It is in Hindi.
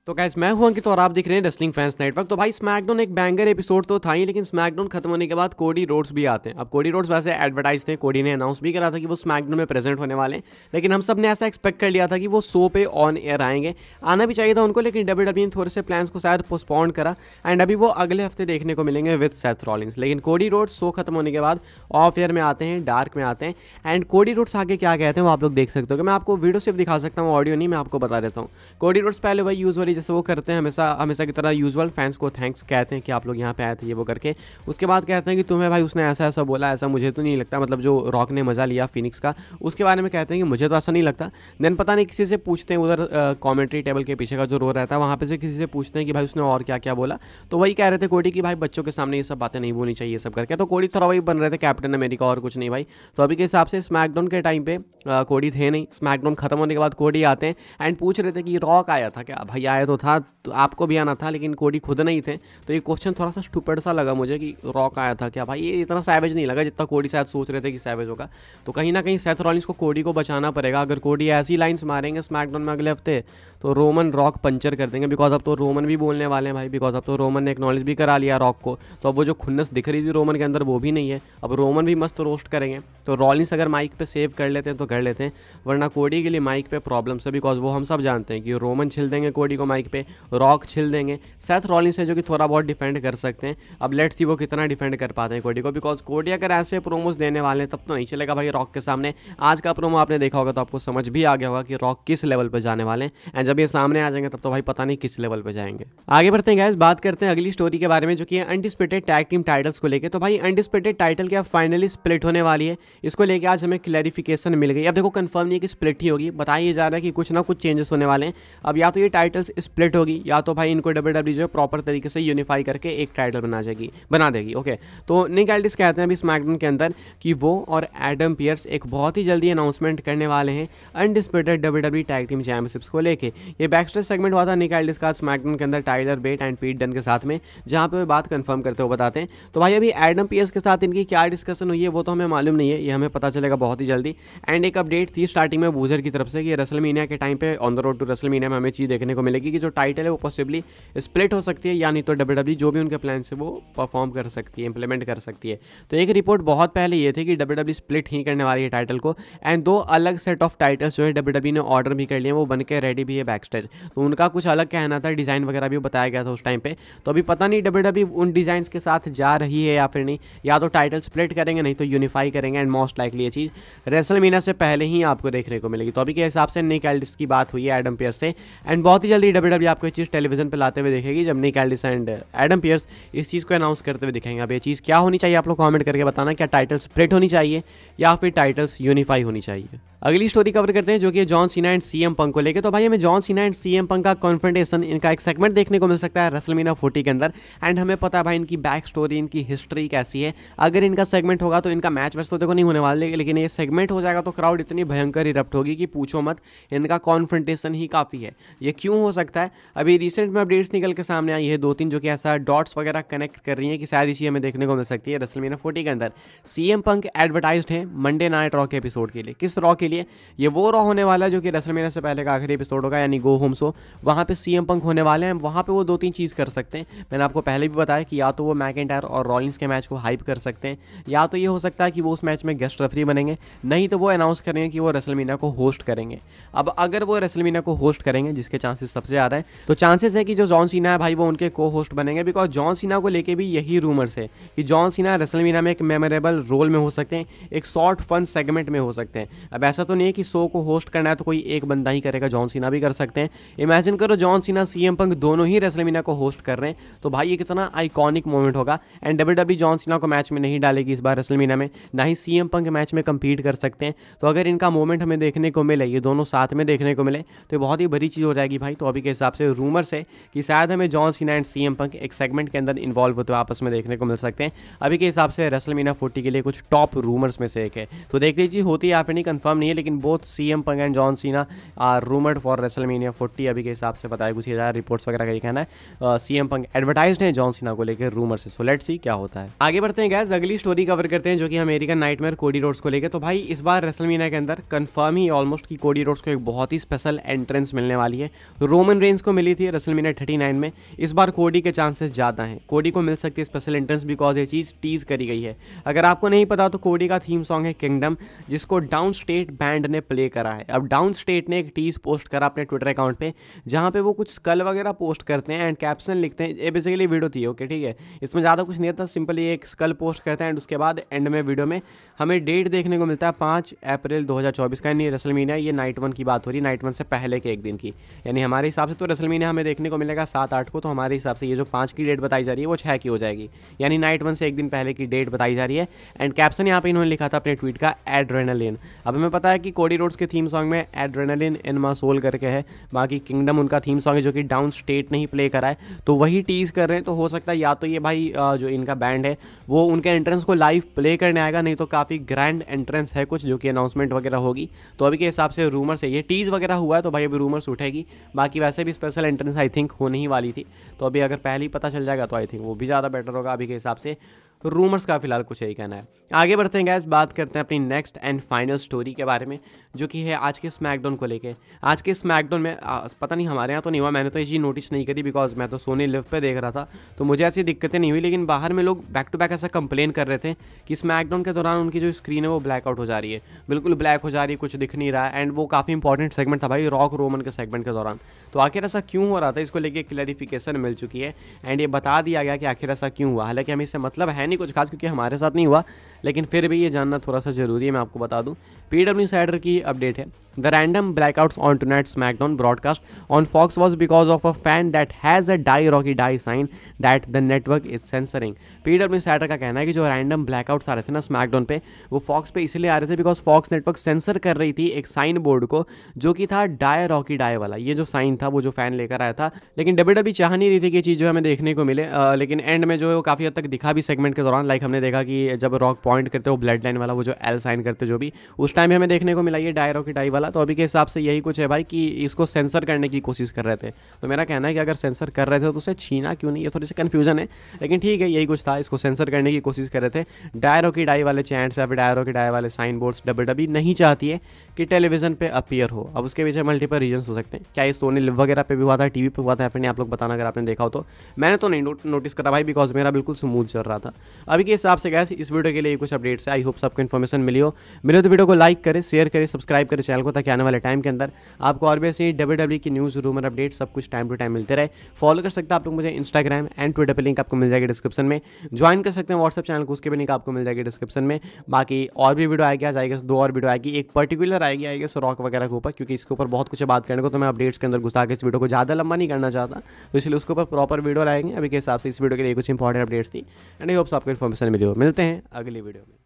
तो गाइस मैं हूं अंकित और आप देख रहे हैं रेसलिंग फैंस नेटवर्क। तो भाई स्मैकडाउन एक बैंगर एपिसोड तो था ही, लेकिन स्मैकडाउन खत्म होने के बाद कोडी रोड्स भी आते हैं। अब कोडी रोड्स वैसे एडवर्टाइज थे, कोडी ने अनाउंस भी करा था कि वो स्मैकडाउन में प्रेजेंट होने वाले हैं, लेकिन हम सब ने ऐसा एक्सपेक्ट कर लिया था कि वो शो पे ऑन एयर आएंगे। आना भी चाहिए था उनको, लेकिन डब्ल्यूडब्ल्यूई ने थोड़े से प्लान्स को शायद पोस्टपोन करा एंड अभी वो अगले हफ्ते देखने को मिलेंगे विद सेथ रॉलिंग्स। लेकिन कोडी रोड्स शो खत्म होने के बाद ऑफ एयर में आते हैं, डार्क में आते हैं एंड कोडी रोड्स आगे क्या कहते हैं वो आप लोग देख सकते हो। कि मैं आपको वीडियो सिर्फ दिखा सकता हूँ, ऑडियो नहीं, मैं आपको बता देता हूँ। कोडी रोड्स पहले वही यूजुअली जैसे वो करते हैं हमेशा की तरह यूजुअल फैंस को थैंक्स कहते हैं कि आप लोग यहाँ पे आए थे ये वो करके। उसके बाद कहते हैं कि तुम्हें भाई उसने ऐसा ऐसा बोला, ऐसा मुझे तो नहीं लगता, मतलब जो रॉक ने मज़ा लिया फिनिक्स का उसके बारे में कहते हैं कि मुझे तो ऐसा नहीं लगता। देन पता नहीं किसी से पूछते हैं उधर कमेंट्री टेबल के पीछे का जो रो रहता है वहाँ पे से किसी से पूछते हैं कि भाई उसने और क्या क्या बोला। तो वही कह रहे थे कोडी कि भाई बच्चों के सामने ये सब बातें नहीं बोलनी चाहिए, ये सब करके। तो कोडी थोड़ा वही बन रहे थे कैप्टन अमेरिका और कुछ नहीं भाई। तो अभी के हिसाब से स्मैकडाउन के टाइम पे कोडी थे नहीं, स्मैकडाउन खत्म होने के बाद कोडी आते हैं एंड पूछ रहे थे कि रॉक आया था क्या। भाई आया तो था, तो आपको भी आना था, लेकिन कोडी खुद नहीं थे। तो ये क्वेश्चन थोड़ा सा स्टूपिड सा लगा मुझे कि रॉक आया था क्या। भाई ये इतना सैवेज नहीं लगा जितना कोडी शायद सोच रहे थे कि सैवेज होगा। तो कहीं ना कहीं सेथ रॉलिंस को कोडी को बचाना पड़ेगा। अगर कोडी ऐसी लाइन्स मारेंगे स्मैकडाउन में अगले हफ्ते तो रोमन रॉक पंचर कर देंगे, बिकॉज अब तो रोमन भी बोलने वाले हैं भाई, बिकॉज अब तो रोमन ने एक्नॉलेज भी करा लिया रॉक को। तो अब वो जो खुन्नस दिख रही थी रोमन के अंदर वो भी नहीं है, अब रोमन भी मस्त रोस्ट करेंगे। तो रॉलिंस अगर माइक पे सेव कर लेते हैं तो कर लेते हैं, वरना कोडी के लिए माइक पे प्रॉब्लम्स है, बिकॉज वो हम सब जानते हैं कि रोमन छिल देंगे कोडी को माइक पे, रॉक छिल देंगे। सेथ रॉलिंस है जो कि थोड़ा बहुत डिफेंड कर सकते हैं। अब लेट्स सी वो कितना डिफेंड कर पाते हैं कोडी को, बिकॉज कोडी अगर ऐसे प्रोमोस देने वाले हैं तब तो नहीं चलेगा भाई रॉक के सामने। आज का प्रोमो आपने देखा होगा तो आपको समझ भी आ गया होगा कि रॉक किस लेवल पर जाने वाले हैं एंड जब ये सामने आ जाएंगे तब तो भाई पता नहीं किस लेवल पे जाएंगे। आगे बढ़ते हैं गाइस, बात करते हैं अगली स्टोरी के बारे में जो कि अनडिस्प्यूटेड टैग टीम टाइटल्स को लेके। तो भाई अनडिस्प्यूटेड टाइटल क्या फाइनली स्प्लिट होने वाली है, इसको लेके आज हमें क्लैरिफिकेशन मिल गई। अब देखो कंफर्म नहीं है कि स्प्लिट ही होगी, बताया जा रहा है कि कुछ ना कुछ चेंजेस होने वाले हैं। अब या तो ये टाइटल्स स्प्लिट होगी या तो भाई इनको डब्ल्यूडब्ल्यूई जो प्रॉपर तरीके से यूनिफाई करके एक टाइटल बना देगी। ओके, तो निक एल्डिस कहते हैं अभी स्मैकडाउन के अंदर कि वो और एडम पियर्स एक बहुत ही जल्दी अनाउंसमेंट करने वाले हैं undisputed WWE tag team championships को लेके। ये बैकस्टेज सेगमेंट हुआ था निक एल्डिस का स्मैकडाउन के अंदर टाइलर बेट एंड पीट डन के साथ में, जहां पे वो बात कंफर्म करते हुए बताते हैं। तो भाई अभी एडम पियर्स के साथ इनकी क्या डिस्कशन हुई है वो तो हमें मालूम नहीं है, ये हमें पता चलेगा बहुत ही जल्दी। एंड एक अपडेट थी स्टार्टिंग में बूजर की तरफ से कि रेसलमेनिया के टाइम पे on the road to WrestleMania में हमें चीज़ देखने को मिलेगी कि जो टाइटल है वो पॉसिबली स्प्लिट हो सकती है, यानी तो डब्ल्यूडब्ल्यूई जो भी उनके प्लान से वो परफॉर्म कर सकती है, इंप्लीमेंट कर सकती है। तो एक रिपोर्ट बहुत पहले ये थी कि डब्ल्यूडब्ल्यूई स्प्लिट ही करने वाली है टाइटल को एंड दो अलग सेट ऑफ टाइटल्स जो है डब्ल्यूडब्ल्यूई ने ऑर्डर भी कर लिए, वो बन के रेडी भी है बैकस्टेज। तो उनका कुछ अलग कहना था, डिज़ाइन वगैरह भी बताया गया था उस टाइम पे। तो अभी पता नहीं डब्ल्यूडब्ल्यूई उन डिज़ाइंस के साथ जा रही है या फिर नहीं, या तो टाइटल स्प्लिट करेंगे नहीं तो यूनिफाई करेंगे एंड मोस्ट लाइकली ये चीज़ रेसलमेनिया से पहले ही आपको देखने को मिलेगी। तो अभी के हिसाब से निक एल्डिस की बात हुई है एडम पियर्स से एंड बहुत ही जल्दी डब्ल्यूडब्ल्यूई आपको ये चीज़ टेलीविजन पर लाते हुए देखेगी जब निक एल्डिस एंड एडम पियर्स इस चीज़ को अनाउंस करते हुए दिखेंगे। अब ये चीज़ क्या होनी चाहिए आप लोग कमेंट करके बताना, क्या टाइटल स्प्लिट होनी चाहिए या फिर टाइटल्स यूनिफाई होनी चाहिए। अगली स्टोरी कवर करते हैं जो कि John Cena and CM Punk को लेकर। तो भाई हमें John Cena and CM Punk का कॉन्फ्रंटेशन, इनका एक सेगमेंट देखने को मिल सकता है रेसलमेनिया 40 के अंदर एंड हमें पता है भाई इनकी बैक स्टोरी, इनकी हिस्ट्री कैसी है। अगर इनका सेगमेंट होगा तो इनका मैच वैसे तो देखो नहीं होने वाला, लेकिन ये सेगमेंट हो जाएगा तो क्राउड इतनी भयंकर इरप्ट होगी कि पूछो मत, इनका कॉन्फ्रंटेशन ही काफ़ी है। ये क्यों हो सकता है, अभी रिसेंट में अपडेट्स निकल के सामने आई है 2-3 जो कि ऐसा डॉट्स वगैरह कनेक्ट कर रही है कि शायद इसी हमें देखने को मिल सकती है रेसलमेनिया 40 के अंदर। सीएम पंक एडवर्टाइज्ड है मंडे नाइट रॉ के एपिसोड के लिए। किस रॉ के लिए, ये वो रॉ होने वाला है जो कि रेसलमेनिया से पहले का आखिरी एपिसोड होगा, यानी गो होम शो। वहाँ पे सीएम पंक होने वाले हैं, वहाँ पे वो 2-3 चीज़ कर सकते हैं। मैंने आपको पहले भी बताया कि या तो वो मैकिंटायर और रॉलिंस के मैच को हाइप कर सकते हैं, या तो ये हो सकता है कि वो उस मैच में गेस्ट रेफरी बनेंगे, नहीं तो वो अनाउंस करेंगे कि वो रेसलमेनिया को होस्ट करेंगे। अब अगर वो रेसलमेनिया को होस्ट करेंगे, जिसके चांसेस सबसे ज़्यादा है, तो चांसेस है कि जो जॉन सीना है भाई वो उनके को होस्ट बनेंगे, बिकॉज जॉन सीना को लेके भी यही रूमर्स है कि जॉन सीना रेसलमेनिया में एक मेमोरेबल रोल में हो सकते हैं, एक शॉर्ट फन सेगमेंट में हो सकते हैं। अब ऐसा तो नहीं है कि शो को होस्ट करना है तो कोई एक बंदा ही करेगा, जॉन सीना भी कर सकते हैं। इमेजिन करो जॉन सीना सीएम पंक दोनों ही रेसलमेनिया को होस्ट कर रहे हैं, तो भाई ये कितना आइकॉनिक मोमेंट होगा। एंड डब्ल्यूडब्ल्यूई जॉन सीना को मैच में नहीं डालेगी इस बार रेसलमेनिया में, ना ही सीएम पंक मैच में कम्पीट कर सकते हैं। तो अगर इनका मोमेंट हमें देखने को मिले, ये दोनों साथ में देखने को मिले, तो ये बहुत ही बड़ी चीज़ हो जाएगी भाई। तो अभी के हिसाब से रूमर्स है कि शायद हमें John Cena and CM Punk एक सेगमेंट के अंदर इन्वॉल्व होते हुए आपस में देखने को मिल सकते हैं। अभी के हिसाब से रेसलमेनिया 40 के लिए कुछ टॉप रूमर्स में से एक है। तो देख लीजिए होती है या फिर नहीं, कंफर्म नहीं है, लेकिन both CM Punk and John Cena are rumoured for WrestleMania 40। अभी के हिसाब से बताया कुछ हज़ार रिपोर्ट्स वगैरह का ये कहना है। सीएम पंक एडवर्टाइज्ड है जॉन सीना को लेकर रूमर से। सो लेट्स सी क्या होता है। आगे बढ़ते हैं गाइस, अगली स्टोरी कवर करते हैं जो कि अमेरिकन नाइटमेयर कोडी रोड्स को लेकर। तो भाई इस बार रेसलमेनिया के अंदर कंफर्म ही ऑलमोस्ट कि कोडी रोड्स को एक बहुत ही स्पेशल एंट्रेंस मिलने वाली है। रोमन रोमन रेंस को मिली थी रेसलमेनिया 39 में। इस बार कोडी के चांसेस ज़्यादा हैं, कोडी को मिल सकती है स्पेशल एंट्रेंस बिकॉज ये चीज़ टीज़ करी गई है। अगर आपको नहीं पता तो कोडी का थीम सॉन्ग है किंगडम, जिसको डाउन स्टेट बैंड ने प्ले करा है। अब डाउन स्टेट ने एक टीज़ पोस्ट करा अपने ट्विटर अकाउंट पे, जहाँ पे वो कुछ स्कल वगैरह पोस्ट करते हैं एंड कैप्शन लिखते हैं। ये बेसिकली वीडियो थी, ओके ठीक है, इसमें ज़्यादा कुछ नहीं था, सिंपली एक स्कल पोस्ट करते हैं एंड उसके बाद एंड में वीडियो में हमें डेट देखने को मिलता है 5 अप्रैल 2024 का। यानी रेसलमेनिया, ये नाइट 1 की बात हो रही, नाइट 1 से पहले के एक दिन की। यानी हमारे हिसाब से तो रेसलमेनिया हमें देखने को मिलेगा 7-8 को, तो हमारे हिसाब से ये जो 5 की डेट बताई जा रही है वो 6 की हो जाएगी। यानी नाइट 1 से एक दिन पहले की डेट बताई जा रही है। एंड कैप्शन यहाँ पे इन्होंने लिखा था अपने ट्वीट का, एड्रेनालिन। अब हमें पता है कि कोडी रोड्स के थीम सॉन्ग में एड्रेनालिन इन माय सोल करके है, बाकी किंगडम उनका थीम सॉन्ग है जो कि डाउन स्टेट नहीं प्ले करा है, तो वही टीज़ कर रहे हैं। तो हो सकता है या तो ये भाई जो इनका बैंड है वो उनके एंट्रेंस को लाइव प्ले करने आएगा, नहीं तो काफ़ी ग्रैंड एंट्रेंस है कुछ जो कि अनाउंसमेंट वगैरह होगी। तो अभी के हिसाब से रूमर से ये टीज़ वगैरह हुआ है, तो भाई अभी रूमर्स उठेगी। बाकी वैसे भी स्पेशल एंट्रेंस आई थिंक होने ही वाली थी, तो अभी अगर पहले ही पता चल जाएगा तो आई थिंक वो भी ज़्यादा बेटर होगा। अभी के हिसाब से रूमर्स का फिलहाल कुछ यही कहना है। आगे बढ़ते हैं गैस, बात करते हैं अपनी नेक्स्ट एंड फाइनल स्टोरी के बारे में, जो कि है आज के स्मैकडाउन को लेके। आज के स्मैकडाउन में पता नहीं हमारे यहाँ तो नहीं हुआ, मैंने तो ये चीज़ नोटिस नहीं करी बिकॉज मैं तो सोनी लिव पे देख रहा था, तो मुझे ऐसी दिक्कतें नहीं हुई। लेकिन बाहर में लोग बैक टू बैक ऐसा कंप्लेन कर रहे थे कि स्मैकडाउन के दौरान उनकी जो स्क्रीन है वो ब्लैकआउट हो जा रही है, बिल्कुल ब्लैक हो जा रही है, कुछ दिख नहीं रहा है। एंड वो काफ़ी इंपॉर्टेंट सेगमेंट था भाई, रॉक रोमन के सेगमेंट के दौरान। तो आखिर ऐसा क्यों हो रहा था, इसको लेके क्लैरिफिकेशन मिल चुकी है एंड ये बता दिया गया कि आखिर ऐसा क्यों हुआ। हालांकि हमें इससे मतलब है नहीं कुछ खास, क्योंकि हमारे साथ नहीं हुआ, लेकिन फिर भी ये जानना थोड़ा सा ज़रूरी है। मैं आपको बता दूं, PW इंसाइडर की अपडेट है। The random blackouts on tonight SmackDown broadcast on Fox was because of a fan that has a die Rocky die sign that the network is censoring. PW insider का कहना है कि जो रैंडम ब्लैकआउट्स आ रहे थे ना स्मैकडाउन पे, वो फॉक्स पे इसलिए आ रहे थे बिकॉज फॉक्स नेटवर्क सेंसर कर रही थी एक साइन बोर्ड को, जो कि था डाई रॉकी डाई वाला। ये जो साइन था वो जो फैन लेकर आया था, लेकिन WWE चाह नहीं रही थी कि ये चीज़ जो हमें देखने को मिले। लेकिन एंड में जो है वो काफ़ी हद तक दिखा भी सेगमेंट के दौरान। लाइक हमने देखा कि जब रॉक पॉइंट करते हो ब्लड लाइन वाला, वो जो L साइन करते जो भी, उस टाइम हमें देखने को मिला ये डाई रॉकी डाई वाला। तो अभी के हिसाब से यही कुछ है भाई कि इसको सेंसर करने की कोशिश कर रहे थे। तो मेरा कहना है कि अगर सेंसर कर रहे थे तो उसे छीना क्यों नहीं, ये थोड़ी सी कन्फ्यूजन है, लेकिन ठीक है यही कुछ था। इसको सेंसर करने की कोशिश कर रहे थे। डाई रॉकी डाई वाले चैंट्स या फिर डाई रॉकी डाई वाले साइन बोर्ड्स WWE नहीं चाहती है कि टेलीविजन पे अपीयर हो। अब उसके पीछे मल्टीपल रीजन्स हो सकते हैं। क्या ये सोनी लिव वगैरह पे भी हुआ था, टीवी पे हुआ था, या फिर नहीं, आप लोग बताना अगर आपने देखा हो तो। मैंने तो नहीं नोटिस करा भाई, बिकॉज मेरा बिल्कुल स्मूथ चल रहा था। अभी के हिसाब से गैस इस वीडियो के लिए कुछ अपडेट्स है। आई होप सबको इन्फॉर्मेशन मिली हो तो वीडियो को लाइक करें, शेयर करें, सब्सक्राइब करें चैनल को, ताकि आने वाले टाइम के अंदर आपको और भी ऐसी WWE की न्यूज़, रूमर, अपडेट सब कुछ टाइम टू टाइम मिलते रहे। फॉलो कर सकते हैं आप लोग मुझे इंस्टाग्राम एंड ट्विटर पे, लिंक आपको मिल जाएगी डिस्क्रिप्शन में। ज्वाइन कर सकते हैं व्हाट्सएप चैनल को, उसके भी लिंक आपको मिल जाएगी डिस्क्रिप्शन में। बाकी और भी वीडियो आएगी, आज आएगा 2 और वीडियो आएगी। एक पर्टिकुलर आएगी रॉक वगैरह के ऊपर, क्योंकि इसके ऊपर बहुत कुछ बात करने को, तो मैं अपडेट्स के अंदर घुसा के इस वीडियो को ज़्यादा लंबा नहीं करना चाहता, तो इसलिए उसके ऊपर प्रॉपर वीडियो आएंगे। अभी के हिसाब से इस वीडियो के लिए कुछ इंपॉर्टेंट अपडेट्स थी एंड आई होप्स आपको इन्फॉर्मेशन मिली हो। मिलते हैं अगली वीडियो में।